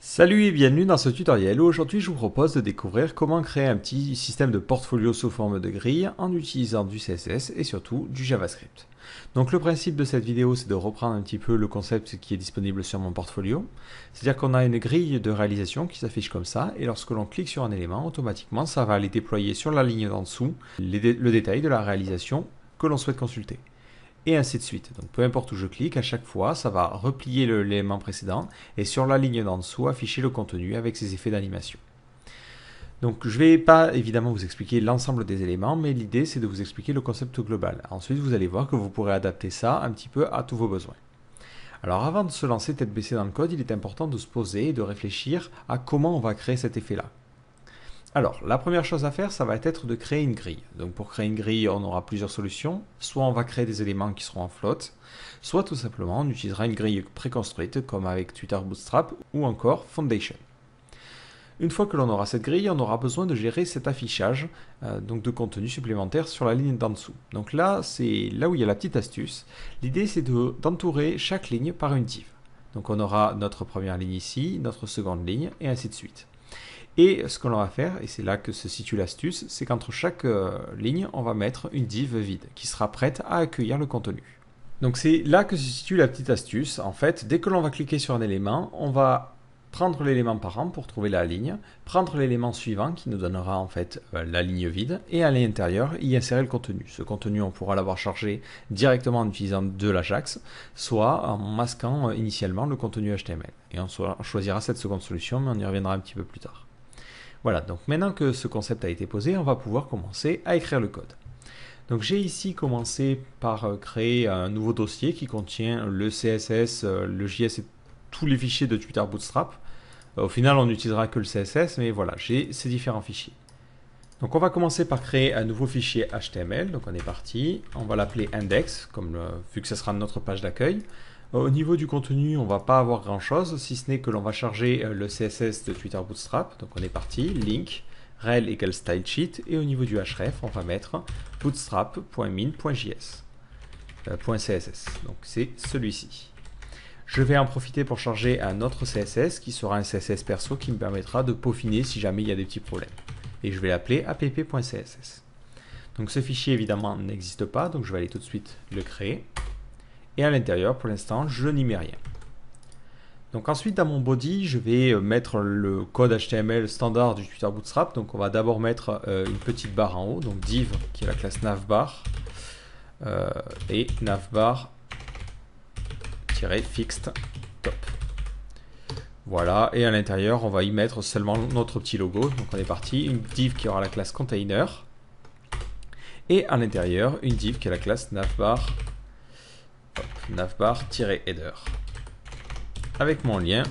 Salut et bienvenue dans ce tutoriel où aujourd'hui je vous propose de découvrir comment créer un petit système de portfolio sous forme de grille en utilisant du CSS et surtout du JavaScript. Donc le principe de cette vidéo c'est de reprendre un petit peu le concept qui est disponible sur mon portfolio. C'est-à-dire qu'on a une grille de réalisation qui s'affiche comme ça et lorsque l'on clique sur un élément, automatiquement ça va aller déployer sur la ligne d'en dessous le détail de la réalisation que l'on souhaite consulter. Et ainsi de suite. Donc peu importe où je clique, à chaque fois, ça va replier l'élément précédent et sur la ligne d'en dessous afficher le contenu avec ses effets d'animation. Donc je ne vais pas évidemment vous expliquer l'ensemble des éléments, mais l'idée c'est de vous expliquer le concept global. Ensuite vous allez voir que vous pourrez adapter ça un petit peu à tous vos besoins. Alors avant de se lancer tête baissée dans le code, il est important de se poser et de réfléchir à comment on va créer cet effet-là. Alors, la première chose à faire, ça va être de créer une grille. Donc pour créer une grille, on aura plusieurs solutions. Soit on va créer des éléments qui seront en float, soit tout simplement on utilisera une grille préconstruite comme avec Twitter Bootstrap ou encore Foundation. Une fois que l'on aura cette grille, on aura besoin de gérer cet affichage donc de contenu supplémentaire sur la ligne d'en dessous. Donc là, c'est là où il y a la petite astuce. L'idée, c'est d'entourer chaque ligne par une div. Donc on aura notre première ligne ici, notre seconde ligne, et ainsi de suite. Et ce que l'on va faire, et c'est là que se situe l'astuce, c'est qu'entre chaque ligne, on va mettre une div vide qui sera prête à accueillir le contenu. Donc c'est là que se situe la petite astuce. En fait, dès que l'on va cliquer sur un élément, on va prendre l'élément parent pour trouver la ligne, prendre l'élément suivant qui nous donnera en fait la ligne vide, et à l'intérieur y insérer le contenu. Ce contenu, on pourra l'avoir chargé directement en utilisant de l'Ajax, soit en masquant initialement le contenu HTML. Et on choisira cette seconde solution, mais on y reviendra un petit peu plus tard. Voilà, donc maintenant que ce concept a été posé, on va pouvoir commencer à écrire le code. Donc j'ai ici commencé par créer un nouveau dossier qui contient le CSS, le JS et tous les fichiers de Twitter Bootstrap. Au final, on n'utilisera que le CSS, mais voilà, j'ai ces différents fichiers. Donc on va commencer par créer un nouveau fichier HTML. Donc on est parti, on va l'appeler index, vu que ce sera notre page d'accueil. Au niveau du contenu, on ne va pas avoir grand chose, si ce n'est que l'on va charger le CSS de Twitter Bootstrap. Donc on est parti, link, rel égale stylesheet, et au niveau du href, on va mettre bootstrap.min.js, .css. Donc c'est celui-ci. Je vais en profiter pour charger un autre CSS qui sera un CSS perso qui me permettra de peaufiner si jamais il y a des petits problèmes. Et je vais l'appeler app.css. Donc ce fichier évidemment n'existe pas, donc je vais aller tout de suite le créer. Et à l'intérieur, pour l'instant, je n'y mets rien. Donc ensuite, dans mon body, je vais mettre le code HTML standard du Twitter Bootstrap. Donc on va d'abord mettre une petite barre en haut, donc div qui est la classe navbar, et navbar-fixed top. Voilà, et à l'intérieur, on va y mettre seulement notre petit logo. Donc on est parti, une div qui aura la classe container, et à l'intérieur, une div qui est la classe navbar-header avec mon lien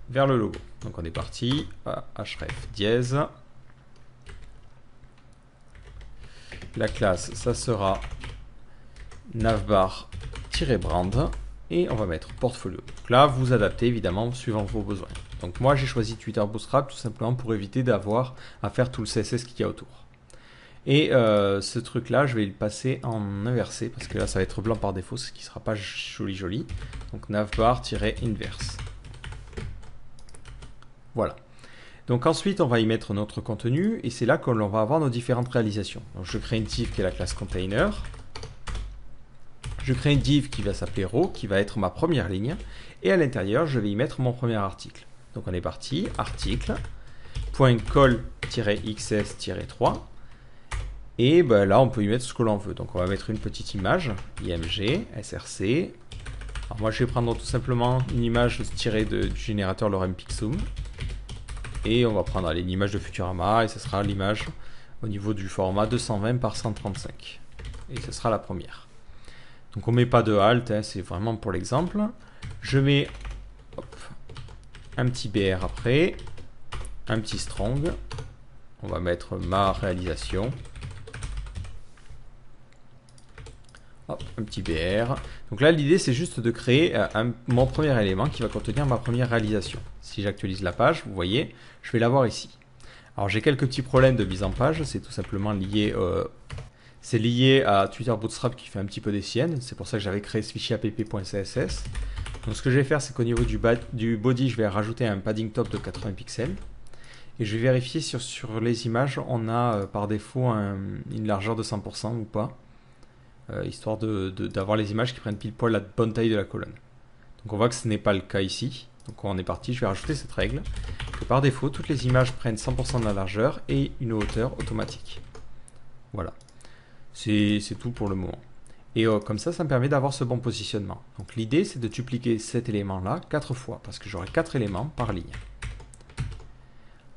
vers le logo. Donc on est parti, href dièse. La classe, ça sera navbar-brand et on va mettre portfolio. Donc là, vous adaptez évidemment suivant vos besoins. Donc moi, j'ai choisi Twitter Bootstrap tout simplement pour éviter d'avoir à faire tout le CSS qu'il y a autour. Et ce truc là je vais le passer en inversé parce que là ça va être blanc par défaut, ce qui ne sera pas joli. Donc navbar-inverse. Voilà. Donc ensuite on va y mettre notre contenu et c'est là que l'on va avoir nos différentes réalisations. Donc je crée une div qui est la classe container. Je crée une div qui va s'appeler row, qui va être ma première ligne. Et à l'intérieur je vais y mettre mon premier article. Donc on est parti, article.col-xs-3. Et ben là, on peut y mettre ce que l'on veut. Donc, on va mettre une petite image, img, src. Alors, moi, je vais prendre tout simplement une image tirée du générateur Lorem Pixum. Et on va prendre une image de Futurama. Et ce sera l'image au niveau du format 220 par 135. Et ce sera la première. Donc, on ne met pas de halt, hein, c'est vraiment pour l'exemple. Je mets un petit BR après. Un petit strong. On va mettre ma réalisation. Hop, un petit BR. Donc là, l'idée, c'est juste de créer mon premier élément qui va contenir ma première réalisation. Si j'actualise la page, vous voyez, je vais l'avoir ici. Alors, j'ai quelques petits problèmes de mise en page. C'est tout simplement lié, lié à Twitter Bootstrap qui fait un petit peu des siennes. C'est pour ça que j'avais créé ce fichier app.css. Donc ce que je vais faire, c'est qu'au niveau du body, je vais rajouter un padding top de 80 pixels. Et je vais vérifier sur les images, on a par défaut une largeur de 100% ou pas. Histoire d'avoir les images qui prennent pile poil la bonne taille de la colonne. Donc on voit que ce n'est pas le cas ici. Donc on est parti, je vais rajouter cette règle. Que par défaut, toutes les images prennent 100% de la largeur et une hauteur automatique. Voilà. C'est tout pour le moment. Et comme ça me permet d'avoir ce bon positionnement. Donc l'idée, c'est de dupliquer cet élément-là 4 fois, parce que j'aurai 4 éléments par ligne.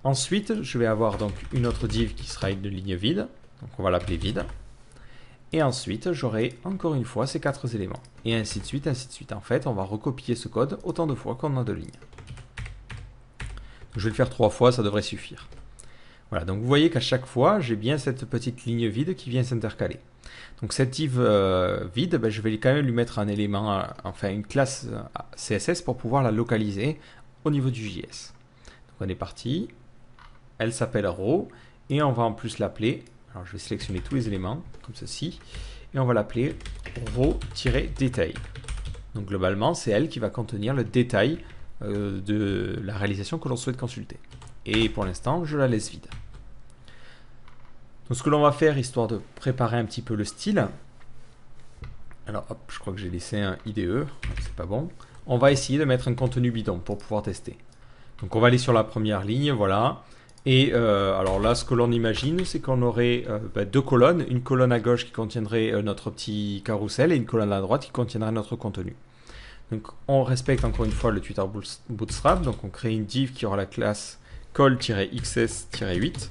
Ensuite, je vais avoir donc une autre div qui sera une ligne vide. Donc on va l'appeler vide. Et ensuite, j'aurai encore une fois ces 4 éléments. Et ainsi de suite, ainsi de suite. En fait, on va recopier ce code autant de fois qu'on a de lignes. Donc, je vais le faire 3 fois, ça devrait suffire. Voilà, donc vous voyez qu'à chaque fois, j'ai bien cette petite ligne vide qui vient s'intercaler. Donc cette div vide, je vais quand même lui mettre un élément, enfin une classe CSS pour pouvoir la localiser au niveau du JS. Donc on est parti. Elle s'appelle row et on va en plus l'appeler. Alors je vais sélectionner tous les éléments comme ceci et on va l'appeler row-détail. Donc globalement, c'est elle qui va contenir le détail de la réalisation que l'on souhaite consulter. Et pour l'instant, je la laisse vide. Donc ce que l'on va faire, histoire de préparer un petit peu le style. Alors hop, je crois que j'ai laissé un IDE, c'est pas bon. On va essayer de mettre un contenu bidon pour pouvoir tester. Donc on va aller sur la première ligne, voilà. Et alors là, ce que l'on imagine, c'est qu'on aurait 2 colonnes. Une colonne à gauche qui contiendrait notre petit carrousel et une colonne à droite qui contiendrait notre contenu. Donc on respecte encore une fois le Twitter Bootstrap. Donc on crée une div qui aura la classe call-xs-8.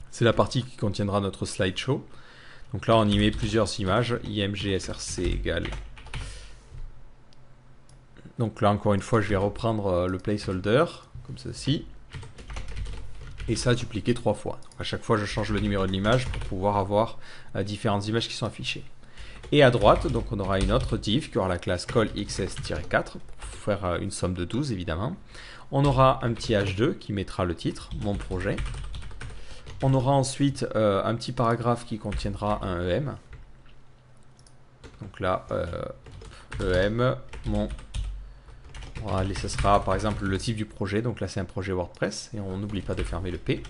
C'est la partie qui contiendra notre slideshow. Donc là, on y met plusieurs images. img-src égale. Donc là, encore une fois, je vais reprendre le placeholder, comme ceci. Et ça dupliqué 3 fois. Donc à chaque fois, je change le numéro de l'image pour pouvoir avoir différentes images qui sont affichées. Et à droite, donc on aura une autre div qui aura la classe call-xs-4 pour faire une somme de 12 évidemment. On aura un petit h2 qui mettra le titre, mon projet. On aura ensuite un petit paragraphe qui contiendra un EM. Donc là, EM, mon... Voilà, ce sera par exemple le type du projet. Donc là, c'est un projet WordPress et on n'oublie pas de fermer le P.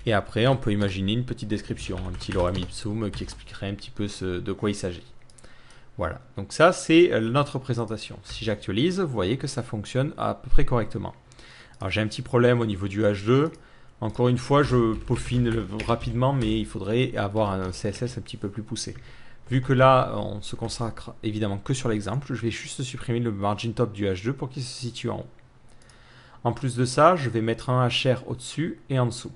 Et après, on peut imaginer une petite description, un petit lorem ipsum qui expliquerait un petit peu de quoi il s'agit. Voilà, donc ça, c'est notre présentation. Si j'actualise, vous voyez que ça fonctionne à peu près correctement. Alors j'ai un petit problème au niveau du H2. Encore une fois, je peaufine rapidement, mais il faudrait avoir un CSS un petit peu plus poussé. Vu que là, on se consacre évidemment que sur l'exemple, je vais juste supprimer le margin top du H2 pour qu'il se situe en haut. En plus de ça, je vais mettre un HR au-dessus et en dessous.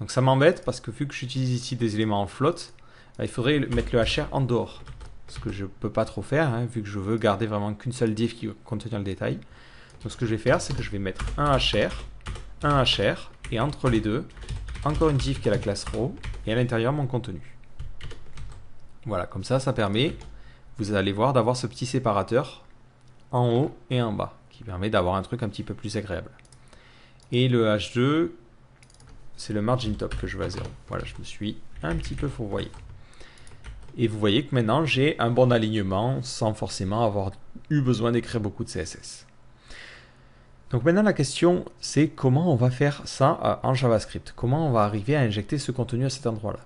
Donc ça m'embête parce que vu que j'utilise ici des éléments en float, il faudrait mettre le HR en dehors. Ce que je ne peux pas trop faire, hein, vu que je veux garder vraiment qu'une seule div qui va contenir le détail. Donc ce que je vais faire, c'est que je vais mettre un HR, et entre les deux, encore une div qui a la classe row, et à l'intérieur mon contenu. Voilà, comme ça permet, vous allez voir, d'avoir ce petit séparateur en haut et en bas, qui permet d'avoir un truc un petit peu plus agréable. Et le H2, c'est le margin top que je veux à 0. Voilà, je me suis un petit peu fourvoyé. Et vous voyez que maintenant, j'ai un bon alignement sans forcément avoir eu besoin d'écrire beaucoup de CSS. Donc maintenant, la question, c'est comment on va faire ça en JavaScript. Comment on va arriver à injecter ce contenu à cet endroit-là.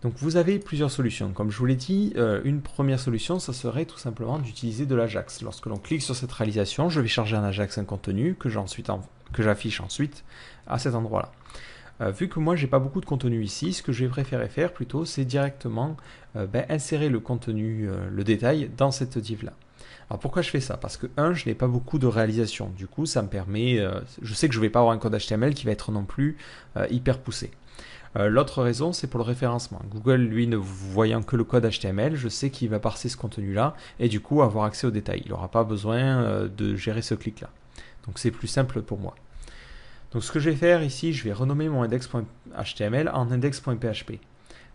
Donc vous avez plusieurs solutions. Comme je vous l'ai dit, une première solution, ça serait tout simplement d'utiliser de l'Ajax. Lorsque l'on clique sur cette réalisation, je vais charger en Ajax un contenu que j'affiche ensuite à cet endroit-là. Vu que moi, j'ai pas beaucoup de contenu ici, ce que je vais préférer faire plutôt, c'est directement insérer le contenu, le détail dans cette div-là. Alors pourquoi je fais ça? Parce que je n'ai pas beaucoup de réalisation. Du coup, ça me permet... je sais que je ne vais pas avoir un code HTML qui va être non plus hyper poussé. L'autre raison, c'est pour le référencement. Google, lui, ne voyant que le code HTML, je sais qu'il va parser ce contenu-là et du coup avoir accès aux détails. Il n'aura pas besoin de gérer ce clic-là. Donc c'est plus simple pour moi. Donc ce que je vais faire ici, je vais renommer mon index.html en index.php.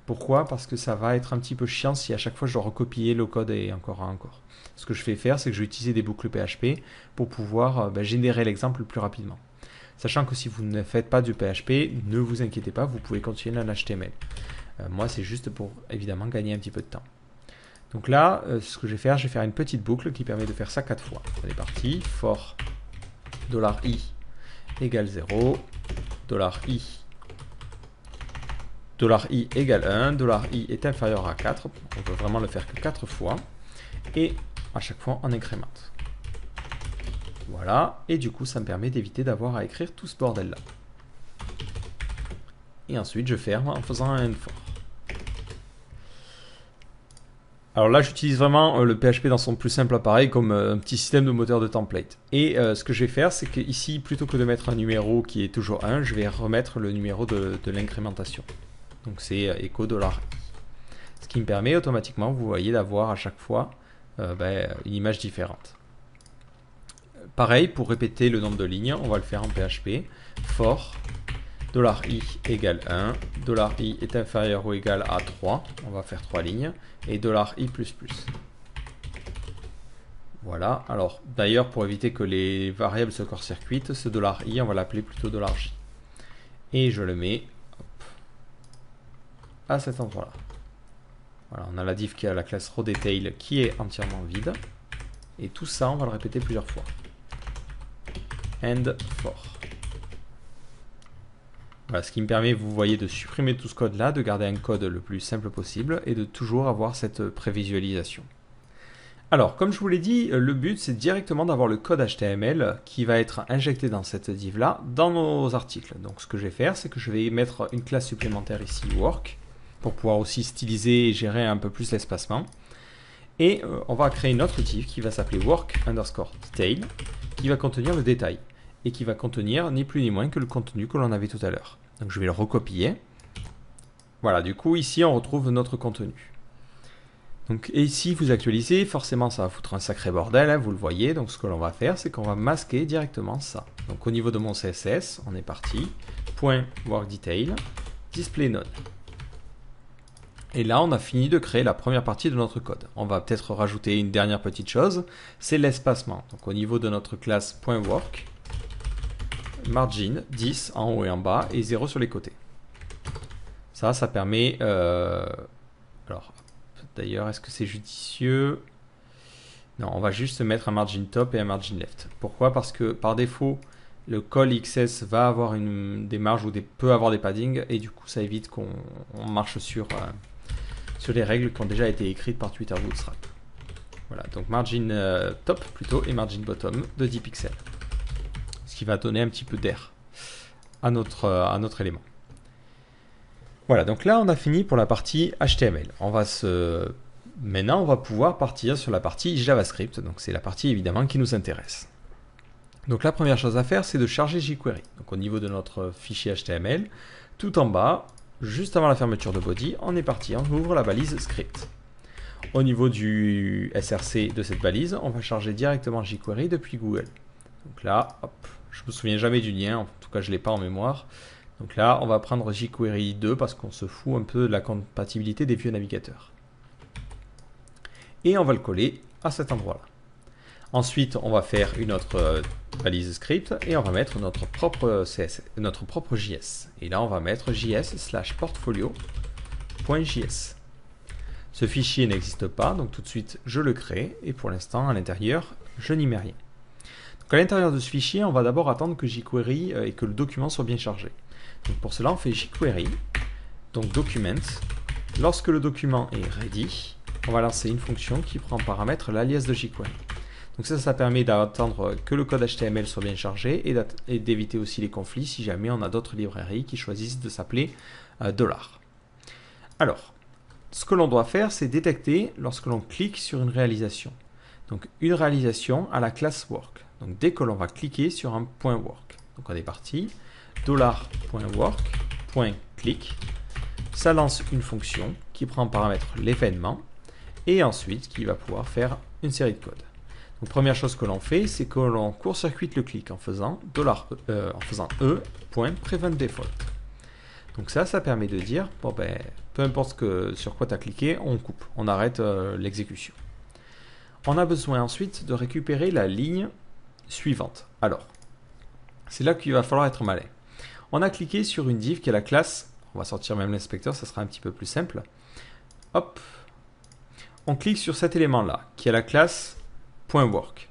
Pourquoi? Parce que ça va être un petit peu chiant si à chaque fois je dois recopier le code et encore. Ce que je vais faire, c'est que je vais utiliser des boucles PHP pour pouvoir générer l'exemple plus rapidement. Sachant que si vous ne faites pas du PHP, ne vous inquiétez pas, vous pouvez continuer en HTML. Moi, c'est juste pour évidemment gagner un petit peu de temps. Donc là, ce que je vais faire une petite boucle qui permet de faire ça 4 fois. On est parti, for $i égale 0, $i égale 1, $i est inférieur à 4, on peut vraiment le faire que 4 fois, et à chaque fois on incrémente. Voilà, et du coup ça me permet d'éviter d'avoir à écrire tout ce bordel là. Et ensuite je ferme en faisant un for. Alors là, j'utilise vraiment le PHP dans son plus simple appareil comme un petit système de moteur de template. Et ce que je vais faire, c'est que ici, plutôt que de mettre un numéro qui est toujours 1, je vais remettre le numéro de l'incrémentation. Donc c'est echo $i. Ce qui me permet automatiquement, vous voyez, d'avoir à chaque fois une image différente. Pareil, pour répéter le nombre de lignes, on va le faire en PHP. For $i égale 1, $i est inférieur ou égal à 3, on va faire 3 lignes, et $i++. Voilà, alors d'ailleurs pour éviter que les variables se court-circuitent, ce $i on va l'appeler plutôt $j. Et je le mets à cet endroit-là. Voilà, on a la div qui a la classe rowDetail qui est entièrement vide, et tout ça on va le répéter plusieurs fois. And for. Voilà, ce qui me permet, vous voyez, de supprimer tout ce code-là, de garder un code le plus simple possible et de toujours avoir cette prévisualisation. Alors, comme je vous l'ai dit, le but, c'est directement d'avoir le code HTML qui va être injecté dans cette div-là, dans nos articles. Donc, ce que je vais faire, c'est que je vais mettre une classe supplémentaire ici, work, pour pouvoir aussi styliser et gérer un peu plus l'espacement. Et on va créer une autre div qui va s'appeler work_detail, qui va contenir le détail. Et qui va contenir ni plus ni moins que le contenu que l'on avait tout à l'heure. Donc je vais le recopier. Voilà, du coup ici on retrouve notre contenu. Donc, et ici vous actualisez, forcément ça va foutre un sacré bordel, hein, vous le voyez. Donc ce que l'on va faire, c'est qu'on va masquer directement ça. Donc au niveau de mon CSS, on est parti. .workDetail, display none. Et là on a fini de créer la première partie de notre code. On va peut-être rajouter une dernière petite chose, c'est l'espacement. Donc au niveau de notre classe .work, margin 10 en haut et en bas et 0 sur les côtés. Ça permet... alors, d'ailleurs, est-ce que c'est judicieux? Non, on va juste mettre un margin top et un margin left. Pourquoi? Parce que par défaut, le call XS va avoir des marges ou peut avoir des paddings et du coup, ça évite qu'on marche sur les règles qui ont déjà été écrites par Twitter Bootstrap. Voilà, donc margin top plutôt et margin bottom de 10 pixels. Qui va donner un petit peu d'air à notre élément. Voilà, donc là on a fini pour la partie HTML. Maintenant on va pouvoir partir sur la partie JavaScript, donc c'est la partie évidemment qui nous intéresse. Donc la première chose à faire, c'est de charger jQuery. Donc au niveau de notre fichier HTML, tout en bas, juste avant la fermeture de body, on est parti, on ouvre la balise script. Au niveau du SRC de cette balise, on va charger directement jQuery depuis Google. Donc là, hop, je me souviens jamais du lien, en tout cas je ne l'ai pas en mémoire. Donc là, on va prendre jQuery 2 parce qu'on se fout un peu de la compatibilité des vieux navigateurs. Et on va le coller à cet endroit-là. Ensuite, on va faire une autre balise script et on va mettre notre propre CSS, notre propre JS. Et là, on va mettre js/portfolio.js. Ce fichier n'existe pas, donc tout de suite, je le crée. Et pour l'instant, à l'intérieur, je n'y mets rien. Donc à l'intérieur de ce fichier, on va d'abord attendre que jQuery et que le document soit bien chargé. Donc pour cela, on fait jQuery, donc document. Lorsque le document est ready, on va lancer une fonction qui prend en paramètre l'alias de jQuery. Donc ça permet d'attendre que le code HTML soit bien chargé et d'éviter aussi les conflits si jamais on a d'autres librairies qui choisissent de s'appeler $. Alors, ce que l'on doit faire, c'est détecter lorsque l'on clique sur une réalisation. Donc une réalisation à la classe work. Donc dès que l'on va cliquer sur un .work. Donc on est parti, $.work.click. Ça lance une fonction qui prend en paramètre l'événement et ensuite qui va pouvoir faire une série de codes. Donc première chose que l'on fait, c'est que l'on court-circuite le clic en faisant e.preventDefault. Donc ça permet de dire, bon ben, peu importe sur quoi tu as cliqué, on coupe, on arrête l'exécution. On a besoin ensuite de récupérer la ligne suivante. Alors, c'est là qu'il va falloir être malin. On a cliqué sur une div qui est la classe, on va sortir même l'inspecteur, ça sera un petit peu plus simple. Hop, on clique sur cet élément-là, qui est la classe .work.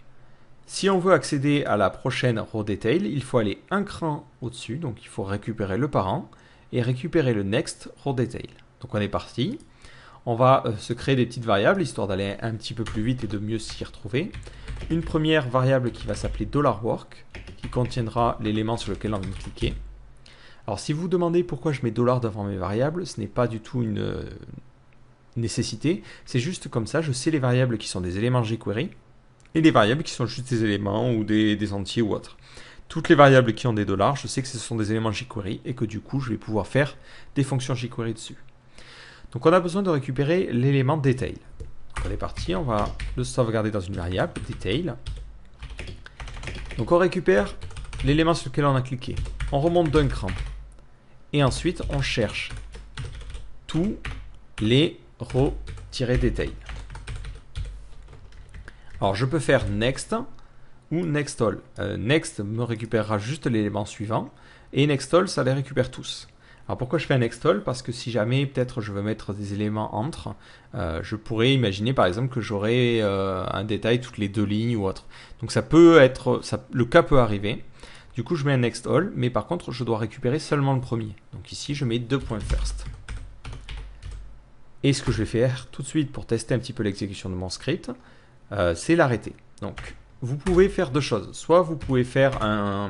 Si on veut accéder à la prochaine rowDetail, il faut aller un cran au-dessus, donc il faut récupérer le parent et récupérer le next rowDetail. Donc on est parti. On va se créer des petites variables, histoire d'aller un petit peu plus vite et de mieux s'y retrouver. Une première variable qui va s'appeler $work, qui contiendra l'élément sur lequel on vient de cliquer. Alors si vous vous demandez pourquoi je mets $ devant mes variables, ce n'est pas du tout une nécessité, c'est juste comme ça, je sais les variables qui sont des éléments jQuery, et les variables qui sont juste des éléments ou des entiers ou autres. Toutes les variables qui ont des $, je sais que ce sont des éléments jQuery et que du coup, je vais pouvoir faire des fonctions jQuery dessus. Donc on a besoin de récupérer l'élément detail. Donc on est parti, on va le sauvegarder dans une variable, detail. Donc on récupère l'élément sur lequel on a cliqué. On remonte d'un cran. Et ensuite, on cherche tous les row-detail. Alors je peux faire next ou next all. Next me récupérera juste l'élément suivant et next all ça les récupère tous. Alors pourquoi je fais un next all? Parce que si jamais peut-être je veux mettre des éléments entre, je pourrais imaginer par exemple que j'aurai un détail toutes les 2 lignes ou autre. Donc ça peut être, le cas peut arriver. Du coup je mets un next all, mais par contre je dois récupérer seulement le premier. Donc ici je mets 2.first. Et ce que je vais faire tout de suite pour tester un petit peu l'exécution de mon script, c'est l'arrêter. Donc, vous pouvez faire deux choses. Soit vous pouvez faire un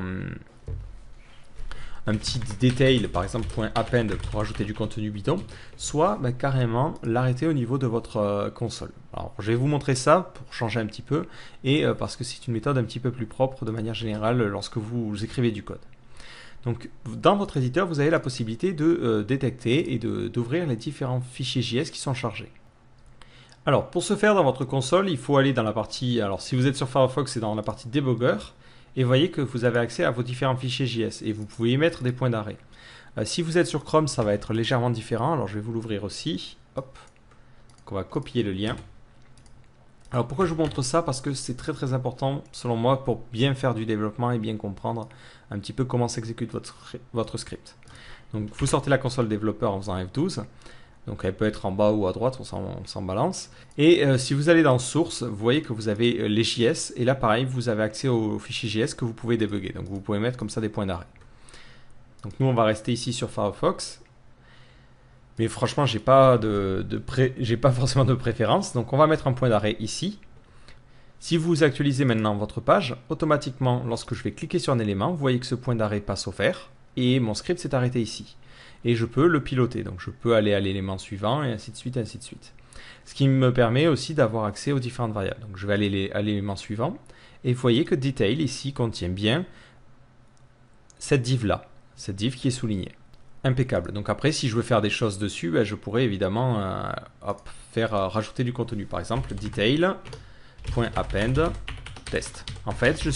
petit detail, par exemple .append pour ajouter du contenu bidon, soit carrément l'arrêter au niveau de votre console. Alors, je vais vous montrer ça pour changer un petit peu et parce que c'est une méthode un petit peu plus propre de manière générale lorsque vous écrivez du code. Donc, dans votre éditeur, vous avez la possibilité de détecter et d'ouvrir les différents fichiers JS qui sont chargés. Alors, pour ce faire dans votre console, il faut aller dans la partie, alors si vous êtes sur Firefox, c'est dans la partie Debugger, et voyez que vous avez accès à vos différents fichiers JS, et vous pouvez y mettre des points d'arrêt. Si vous êtes sur Chrome, ça va être légèrement différent, alors je vais vous l'ouvrir aussi. Hop, donc on va copier le lien. Alors pourquoi je vous montre ça? Parce que c'est très très important, selon moi, pour bien faire du développement et bien comprendre un petit peu comment s'exécute votre script. Donc vous sortez la console développeur en faisant F12. Donc elle peut être en bas ou à droite, on s'en balance. Et si vous allez dans Source, vous voyez que vous avez les JS. Et là, pareil, vous avez accès aux fichiers JS que vous pouvez débugger. Donc vous pouvez mettre comme ça des points d'arrêt. Donc nous, on va rester ici sur Firefox. Mais franchement, j'ai pas forcément de préférence. Donc on va mettre un point d'arrêt ici. Si vous actualisez maintenant votre page, automatiquement, lorsque je vais cliquer sur un élément, vous voyez que ce point d'arrêt passe au vert. Et mon script s'est arrêté ici. Et je peux le piloter, donc je peux aller à l'élément suivant et ainsi de suite, ainsi de suite. Ce qui me permet aussi d'avoir accès aux différentes variables. Donc je vais aller à l'élément suivant et vous voyez que detail ici contient bien cette div là, cette div qui est soulignée. Impeccable. Donc après, si je veux faire des choses dessus, je pourrais évidemment rajouter du contenu. Par exemple, detail.append test. En fait,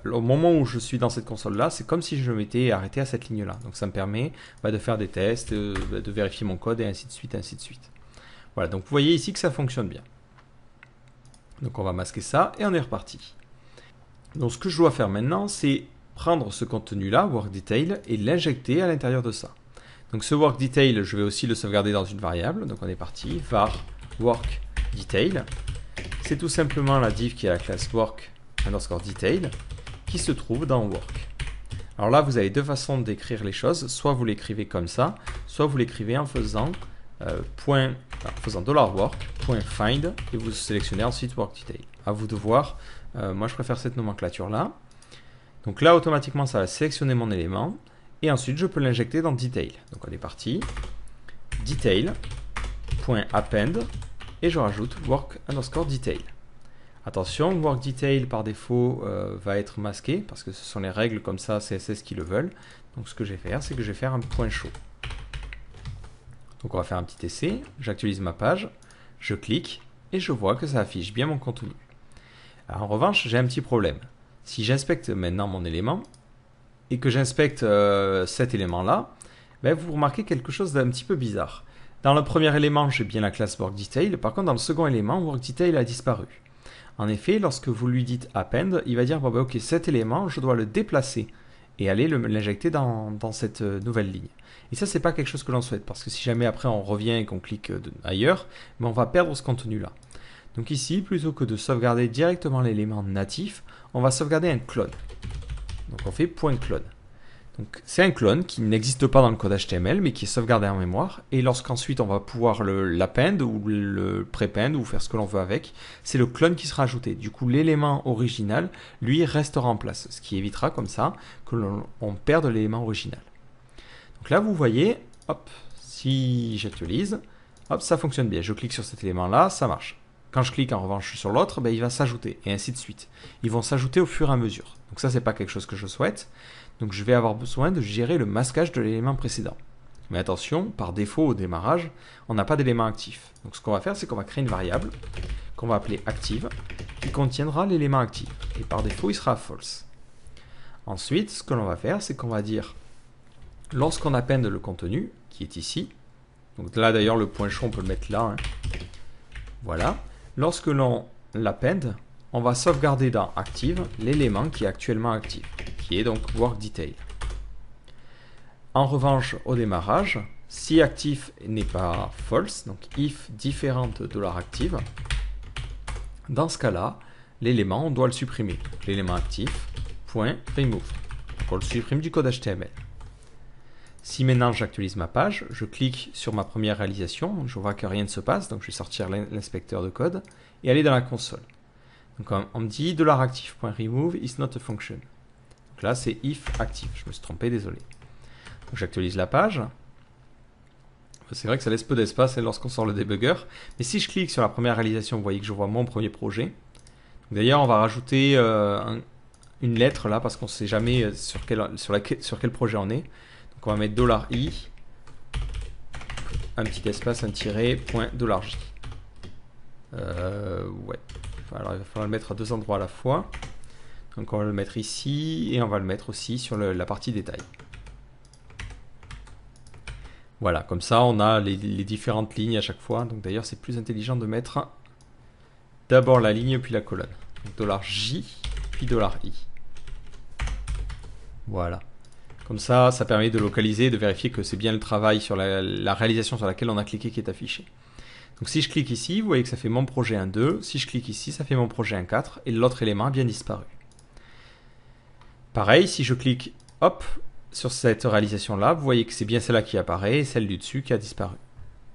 au moment où je suis dans cette console-là, c'est comme si je m'étais arrêté à cette ligne-là. Donc ça me permet de faire des tests, de vérifier mon code et ainsi de suite, ainsi de suite. Voilà, donc vous voyez ici que ça fonctionne bien. Donc on va masquer ça et on est reparti. Donc ce que je dois faire maintenant, c'est prendre ce contenu-là, workDetail, et l'injecter à l'intérieur de ça. Donc ce workDetail, je vais aussi le sauvegarder dans une variable. Donc on est parti, var workDetail. C'est tout simplement la div qui est la classe work_detail qui se trouve dans work. Alors là, vous avez deux façons d'écrire les choses. Soit vous l'écrivez comme ça, soit vous l'écrivez en faisant $work.find et vous sélectionnez ensuite workDetail. À vous de voir. Moi, je préfère cette nomenclature-là. Donc là, automatiquement, ça va sélectionner mon élément et ensuite, je peux l'injecter dans detail. Donc on est parti. Detail.append et je rajoute work_detail. Attention, workDetail par défaut va être masqué parce que ce sont les règles comme ça CSS qui le veulent. Donc ce que je vais faire, c'est que je vais faire un point chaud. Donc on va faire un petit essai, j'actualise ma page, je clique et je vois que ça affiche bien mon contenu. Alors, en revanche, j'ai un petit problème. Si j'inspecte maintenant mon élément et que j'inspecte cet élément-là, vous remarquez quelque chose d'un petit peu bizarre. Dans le premier élément, j'ai bien la classe workDetail. Par contre, dans le second élément, workDetail a disparu. En effet, lorsque vous lui dites append, il va dire bon, ok, cet élément, je dois le déplacer et aller l'injecter dans cette nouvelle ligne. Et ça, c'est pas quelque chose que l'on souhaite parce que si jamais après on revient et qu'on clique ailleurs, on va perdre ce contenu-là. Donc ici, plutôt que de sauvegarder directement l'élément natif, on va sauvegarder un clone. Donc on fait .clone. Donc c'est un clone qui n'existe pas dans le code HTML, mais qui est sauvegardé en mémoire. Et lorsqu'ensuite on va pouvoir l'append ou le prepend ou faire ce que l'on veut avec, c'est le clone qui sera ajouté. Du coup, l'élément original, lui, restera en place. Ce qui évitera comme ça que l'on perde l'élément original. Donc là, vous voyez, hop, si j'actualise, hop, ça fonctionne bien. Je clique sur cet élément-là, ça marche. Quand je clique en revanche sur l'autre, ben, il va s'ajouter, et ainsi de suite. Ils vont s'ajouter au fur et à mesure. Donc ça, c'est pas quelque chose que je souhaite. Donc je vais avoir besoin de gérer le masquage de l'élément précédent. Mais attention, par défaut au démarrage, on n'a pas d'élément actif. Donc ce qu'on va faire, c'est qu'on va créer une variable qu'on va appeler active, qui contiendra l'élément actif. Et par défaut, il sera false. Ensuite, ce que l'on va faire, c'est qu'on va dire, lorsqu'on append le contenu, qui est ici, donc là d'ailleurs le point chaud, on peut le mettre là, hein. Voilà. Lorsque l'on l'append, on va sauvegarder dans active l'élément qui est actuellement actif, qui est donc workDetail. En revanche, au démarrage, si actif n'est pas false, donc if différente de $active, dans ce cas-là, l'élément, on doit le supprimer. L'élément actif, .remove. Donc on le supprime du code HTML. Si maintenant j'actualise ma page, je clique sur ma première réalisation, je vois que rien ne se passe, donc je vais sortir l'inspecteur de code et aller dans la console. Donc on me dit $active.remove is not a function. Donc là c'est if active, je me suis trompé, désolé. Donc j'actualise la page. C'est vrai que ça laisse peu d'espace lorsqu'on sort le debugger, mais si je clique sur la première réalisation, vous voyez que je vois mon premier projet. D'ailleurs on va rajouter une lettre là parce qu'on ne sait jamais sur quel projet on est. Donc on va mettre $i, un petit espace, un tiret, $j. Ouais. Alors il va falloir le mettre à deux endroits à la fois. Donc on va le mettre ici et on va le mettre aussi sur la partie détail. Voilà, comme ça on a les différentes lignes à chaque fois. Donc d'ailleurs c'est plus intelligent de mettre d'abord la ligne puis la colonne. Donc $j puis $i. Voilà. Comme ça, ça permet de localiser, de vérifier que c'est bien le travail sur la réalisation sur laquelle on a cliqué qui est affiché. Donc si je clique ici, vous voyez que ça fait mon projet 1.2. Si je clique ici, ça fait mon projet 1.4 et l'autre élément a bien disparu. Pareil, si je clique hop, sur cette réalisation-là, vous voyez que c'est bien celle-là qui apparaît et celle du dessus qui a disparu.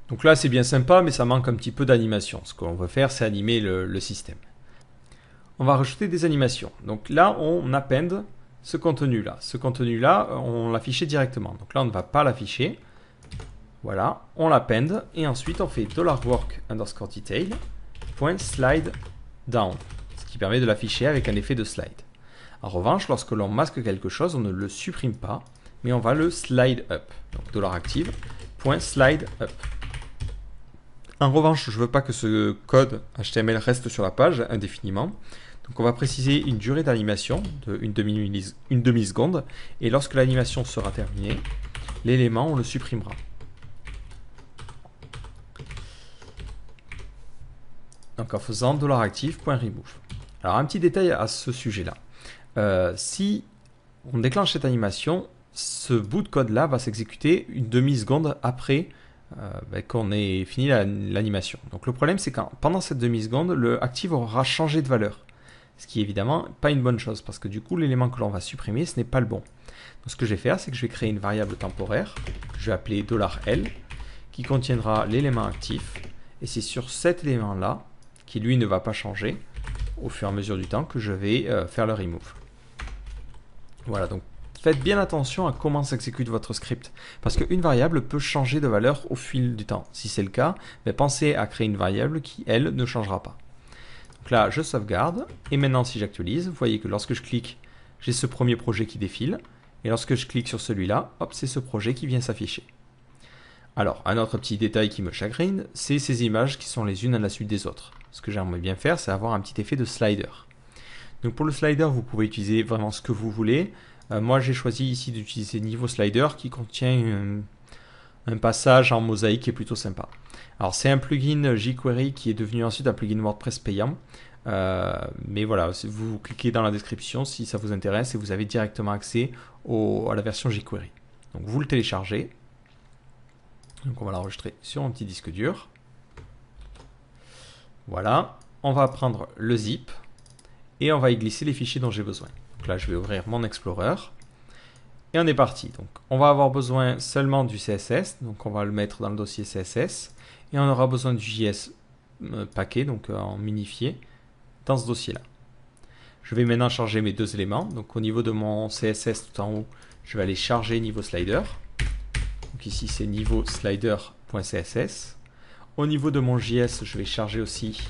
Donc là, c'est bien sympa, mais ça manque un petit peu d'animation. Ce qu'on veut faire, c'est animer le système. On va rajouter des animations. Donc là, on append ce contenu-là. Ce contenu-là, on l'affichait directement. Donc là, on ne va pas l'afficher. Voilà, on l'append et ensuite on fait $work_detail.slide down, ce qui permet de l'afficher avec un effet de slide. En revanche, lorsque l'on masque quelque chose, on ne le supprime pas, mais on va le slide up. Donc $active.slide up. En revanche, je ne veux pas que ce code HTML reste sur la page indéfiniment. Donc on va préciser une durée d'animation de une demi-seconde et lorsque l'animation sera terminée, l'élément on le supprimera. Donc en faisant $active.remove. Alors un petit détail à ce sujet-là. Si on déclenche cette animation, ce bout de code-là va s'exécuter une demi-seconde après qu'on ait fini l'animation. Donc le problème c'est que pendant cette demi-seconde, le active aura changé de valeur. Ce qui est évidemment pas une bonne chose parce que du coup l'élément que l'on va supprimer ce n'est pas le bon. Donc ce que je vais faire c'est que je vais créer une variable temporaire, je vais appeler $L qui contiendra l'élément actif et c'est sur cet élément là qui lui ne va pas changer au fur et à mesure du temps que je vais faire le remove. Voilà, donc faites bien attention à comment s'exécute votre script parce qu'une variable peut changer de valeur au fil du temps. Si c'est le cas, pensez à créer une variable qui elle ne changera pas. Donc là, je sauvegarde, et maintenant si j'actualise, vous voyez que lorsque je clique, j'ai ce premier projet qui défile, et lorsque je clique sur celui-là, hop, c'est ce projet qui vient s'afficher. Alors, un autre petit détail qui me chagrine, c'est ces images qui sont les unes à la suite des autres. Ce que j'aimerais bien faire, c'est avoir un petit effet de slider. Donc pour le slider, vous pouvez utiliser vraiment ce que vous voulez. Moi, j'ai choisi ici d'utiliser Niveau Slider qui contient un passage en mosaïque qui est plutôt sympa. Alors c'est un plugin jQuery qui est devenu ensuite un plugin WordPress payant. Mais voilà, vous cliquez dans la description si ça vous intéresse et vous avez directement accès à la version jQuery. Donc vous le téléchargez. Donc on va l'enregistrer sur un petit disque dur. Voilà. on va prendre le zip et on va y glisser les fichiers dont j'ai besoin. Donc là, je vais ouvrir mon Explorer et on est parti. Donc, on va avoir besoin seulement du CSS, donc on va le mettre dans le dossier CSS et on aura besoin du JS paquet, donc en minifié, dans ce dossier-là. Je vais maintenant charger mes deux éléments. Donc, au niveau de mon CSS tout en haut, je vais aller charger niveau slider. Donc ici, c'est niveau slider.css. Au niveau de mon JS, je vais charger aussi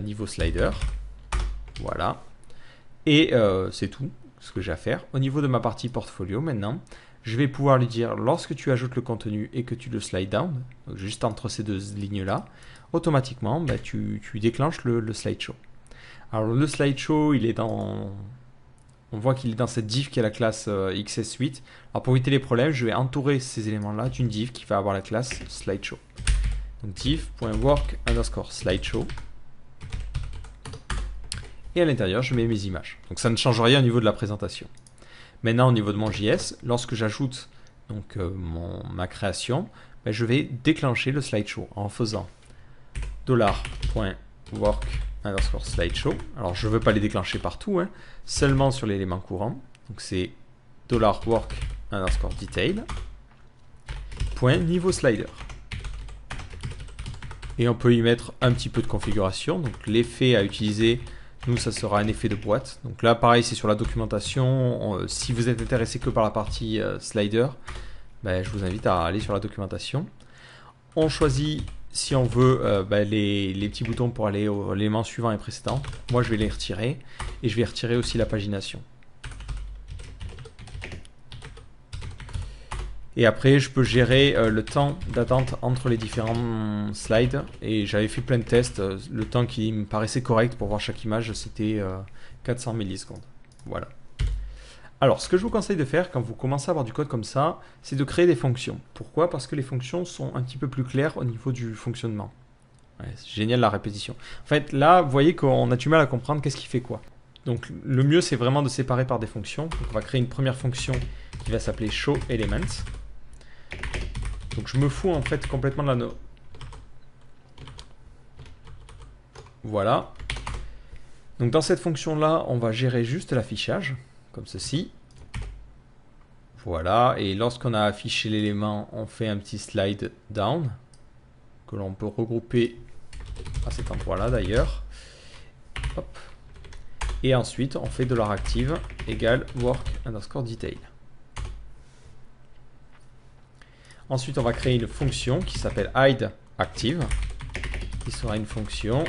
niveau slider. Voilà. Et c'est tout ce que j'ai à faire. Au niveau de ma partie portfolio, maintenant, je vais pouvoir lui dire, lorsque tu ajoutes le contenu et que tu le slide down, donc juste entre ces deux lignes-là, automatiquement, bah, tu déclenches le slideshow. Alors le slideshow, il est dans... On voit qu'il est dans cette div qui est la classe XS8. Alors pour éviter les problèmes, je vais entourer ces éléments-là d'une div qui va avoir la classe slideshow. Donc div.work_slideshow. Et à l'intérieur, je mets mes images. Donc ça ne change rien au niveau de la présentation. Maintenant, au niveau de mon JS, lorsque j'ajoute donc ma création, ben, je vais déclencher le slideshow en faisant $.work_slideshow. Alors je ne veux pas les déclencher partout, hein, seulement sur l'élément courant. Donc c'est $work_detail. Niveau slider. Et on peut y mettre un petit peu de configuration. Donc l'effet à utiliser, nous ça sera un effet de boîte. Donc là pareil, c'est sur la documentation. Si vous êtes intéressé que par la partie slider, ben, je vous invite à aller sur la documentation. On choisit, si on veut, les petits boutons pour aller à l'élément suivant et précédent. Moi je vais les retirer. Et je vais retirer aussi la pagination. Et après, je peux gérer le temps d'attente entre les différents slides. Et j'avais fait plein de tests. Le temps qui me paraissait correct pour voir chaque image, c'était 400 millisecondes. Voilà. Alors, ce que je vous conseille de faire quand vous commencez à avoir du code comme ça, c'est de créer des fonctions. Pourquoi? Parce que les fonctions sont un petit peu plus claires au niveau du fonctionnement. Ouais, c'est génial la répétition. En fait, là, vous voyez qu'on a du mal à comprendre qu'est-ce qui fait quoi. Donc, le mieux, c'est vraiment de séparer par des fonctions. Donc, on va créer une première fonction qui va s'appeler showElements. Donc je me fous en fait complètement de la no. Voilà. Donc dans cette fonction là, on va gérer juste l'affichage, comme ceci. Voilà, et lorsqu'on a affiché l'élément, on fait un petit slide down, que l'on peut regrouper à cet endroit là d'ailleurs. Hop. Et ensuite, on fait $active égale work_detail. Ensuite, on va créer une fonction qui s'appelle hideActive, qui sera une fonction.